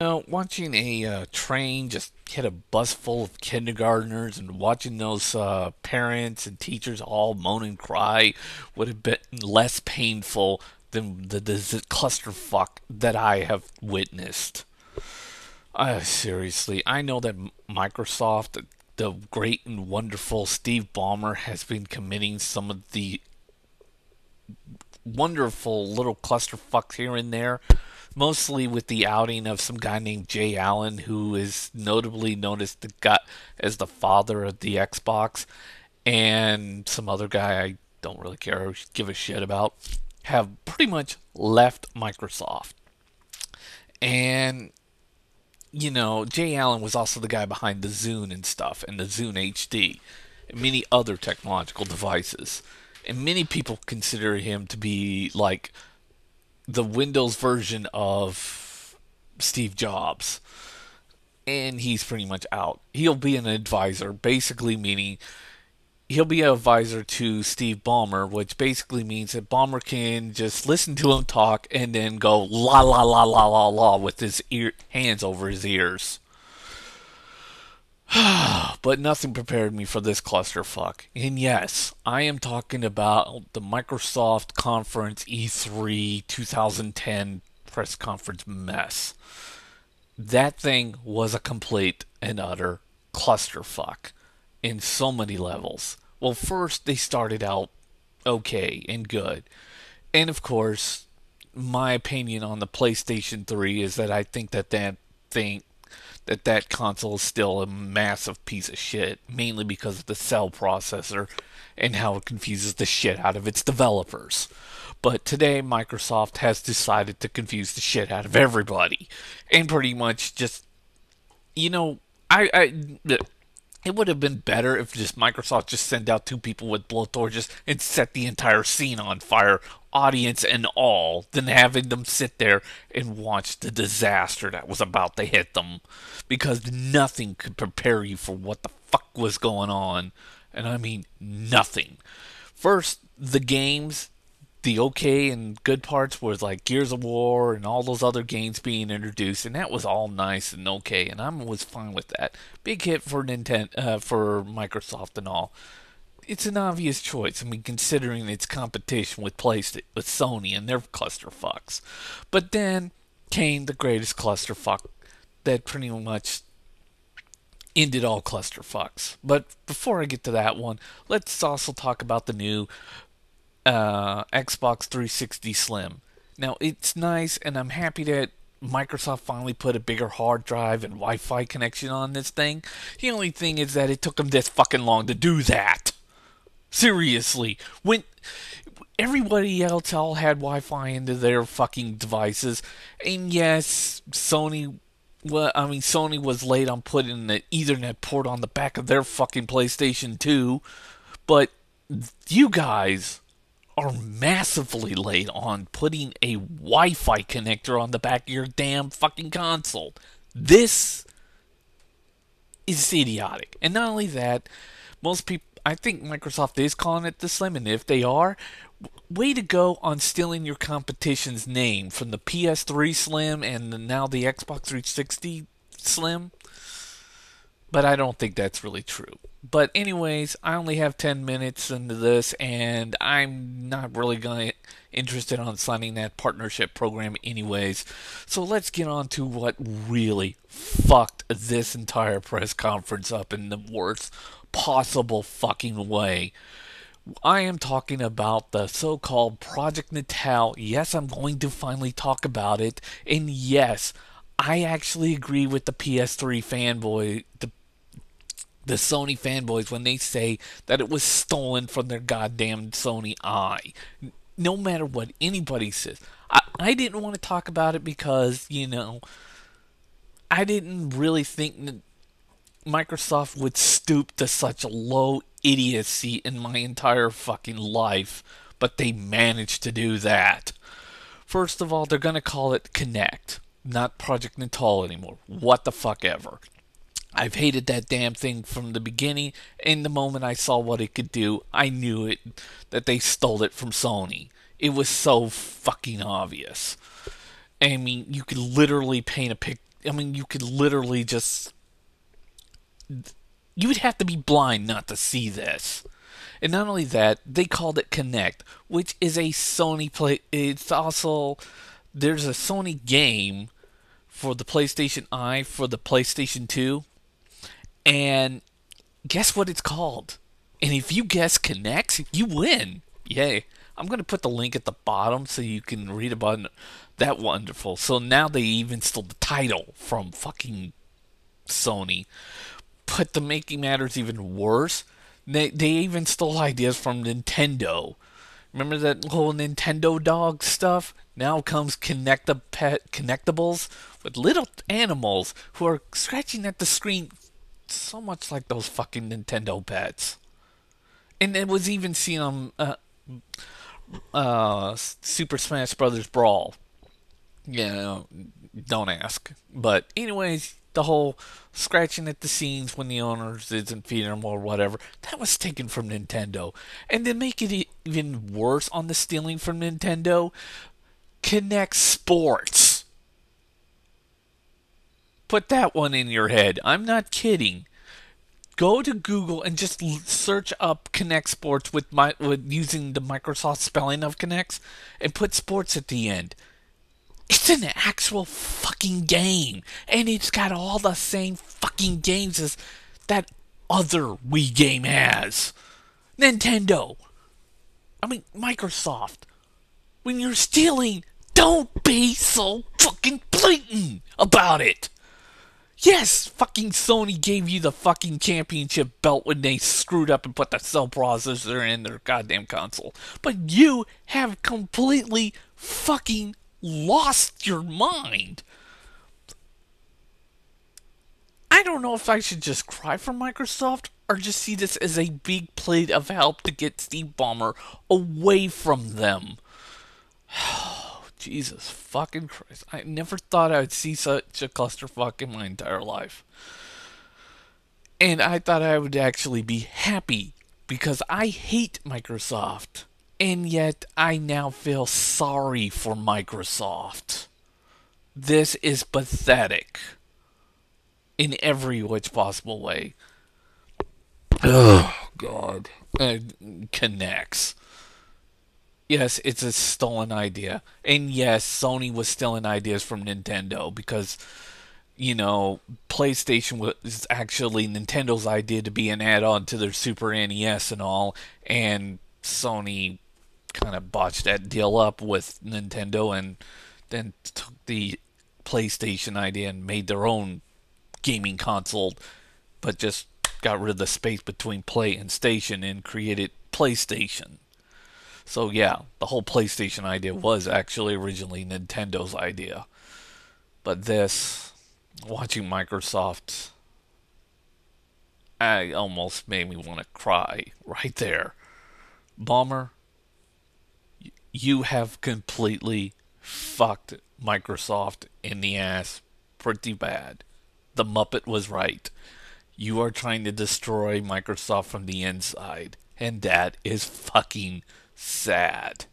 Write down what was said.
Watching a train just hit a bus full of kindergartners and watching those parents and teachers all moan and cry would have been less painful than the clusterfuck that I have witnessed. Seriously, I know that Microsoft, the great and wonderful Steve Ballmer, has been committing some of the wonderful little clusterfucks here and there, mostly with the outing of some guy named Jay Allen, who is notably known as the father of the Xbox, and some other guy I don't really care or give a shit about, have pretty much left Microsoft. And Jay Allen was also the guy behind the Zune and stuff, and the Zune HD, and many other technological devices. And many people consider him to be like the Windows version of Steve Jobs. And he's pretty much out. He'll be an advisor, basically meaning he'll be an advisor to Steve Ballmer, which basically means that Ballmer can just listen to him talk and then go la la la la la la with his hands over his ears. But nothing prepared me for this clusterfuck. And yes, I am talking about the Microsoft Conference E3 2010 press conference mess. That thing was a complete and utter clusterfuck in so many levels. Well, first, they started out okay and good. And of course, my opinion on the PlayStation 3 is that I think that console is still a massive piece of shit, mainly because of the cell processor and how it confuses the shit out of its developers. But today, Microsoft has decided to confuse the shit out of everybody, and pretty much just, you know, I it would have been better if just Microsoft just sent out two people with blowtorches and set the entire scene on fire, audience and all, than having them sit there and watch the disaster that was about to hit them. Because nothing could prepare you for what the fuck was going on. And I mean nothing. First, the games, the okay and good parts was like Gears of War and all those other games being introduced, and that was all nice and okay, and I was fine with that. Big hit for for Microsoft and all. It's an obvious choice. I mean, considering its competition with PlayStation, with Sony and their clusterfucks. But then came the greatest clusterfuck that pretty much ended all clusterfucks. But before I get to that one, let's also talk about the new Xbox 360 Slim. Now, it's nice, and I'm happy that Microsoft finally put a bigger hard drive and Wi Fi connection on this thing. The only thing is that it took them this fucking long to do that. Seriously. When everybody else all had Wi Fi into their fucking devices, and yes, Sony was late on putting the Ethernet port on the back of their fucking PlayStation 2, but you guys are massively late on putting a Wi-Fi connector on the back of your damn fucking console. This is idiotic. And not only that, most people, I think Microsoft is calling it the Slim, and if they are, way to go on stealing your competition's name from the PS3 Slim and now the Xbox 360 Slim. But I don't think that's really true. But anyways, I only have 10 minutes into this, and I'm not really going to interested on signing that partnership program anyways. So let's get on to what really fucked this entire press conference up in the worst possible fucking way. I am talking about the so-called Project Natal. Yes, I'm going to finally talk about it. And yes, I actually agree with the PS3 fanboy, the Sony fanboys when they say that it was stolen from their goddamn Sony eye. No matter what anybody says. I didn't want to talk about it because, I didn't really think that Microsoft would stoop to such a low idiocy in my entire fucking life, but they managed to do that. First of all, they're going to call it Kinect, not Project Natal anymore. What the fuck ever. I've hated that damn thing from the beginning, and the moment I saw what it could do, I knew it that they stole it from Sony. It was so fucking obvious. I mean, you could literally paint I mean, you could literally just. You would have to be blind not to see this. And not only that, they called it Kinect, which is a Sony play. It's also. There's a Sony game for the PlayStation Eye for the PlayStation 2. And guess what it's called? And if you guess Kinect, you win. Yay. I'm going to put the link at the bottom so you can read about that wonderful. So now they even stole the title from fucking Sony. But to make matters even worse, they even stole ideas from Nintendo. Remember that whole Nintendo dog stuff? Now comes connectables with little animals who are scratching at the screen so much like those fucking Nintendo pets. And it was even seen on Super Smash Brothers Brawl. Yeah, don't ask. But anyways, the whole scratching at the scenes when the owners isn't feeding them or whatever, that was taken from Nintendo. And to make it even worse on the stealing from Nintendo, Kinect Sports. Put that one in your head. I'm not kidding. Go to Google and just search up Kinect Sports with using the Microsoft spelling of Kinect and put sports at the end. It's an actual fucking game, and it's got all the same fucking games as that other Wii game has. Nintendo. I mean, Microsoft. When you're stealing, don't be so fucking blatant about it. Yes, fucking Sony gave you the fucking championship belt when they screwed up and put the cell processor in their goddamn console. But you have completely fucking lost your mind. I don't know if I should just cry for Microsoft or just see this as a big plea of help to get Steve Ballmer away from them. Jesus fucking Christ. I never thought I would see such a clusterfuck in my entire life. And I thought I would actually be happy because I hate Microsoft. And yet I now feel sorry for Microsoft. This is pathetic. In every which possible way. Oh, God. Connects. Yes, it's a stolen idea. And yes, Sony was stealing ideas from Nintendo because, PlayStation was actually Nintendo's idea to be an add on to their Super NES and all. And Sony kind of botched that deal up with Nintendo and then took the PlayStation idea and made their own gaming console, but just got rid of the space between Play and Station and created PlayStation. So yeah, the whole PlayStation idea was actually originally Nintendo's idea. But this, watching Microsoft, I almost made me want to cry right there. Ballmer, you have completely fucked Microsoft in the ass pretty bad. The Muppet was right. You are trying to destroy Microsoft from the inside. And that is fucking sad.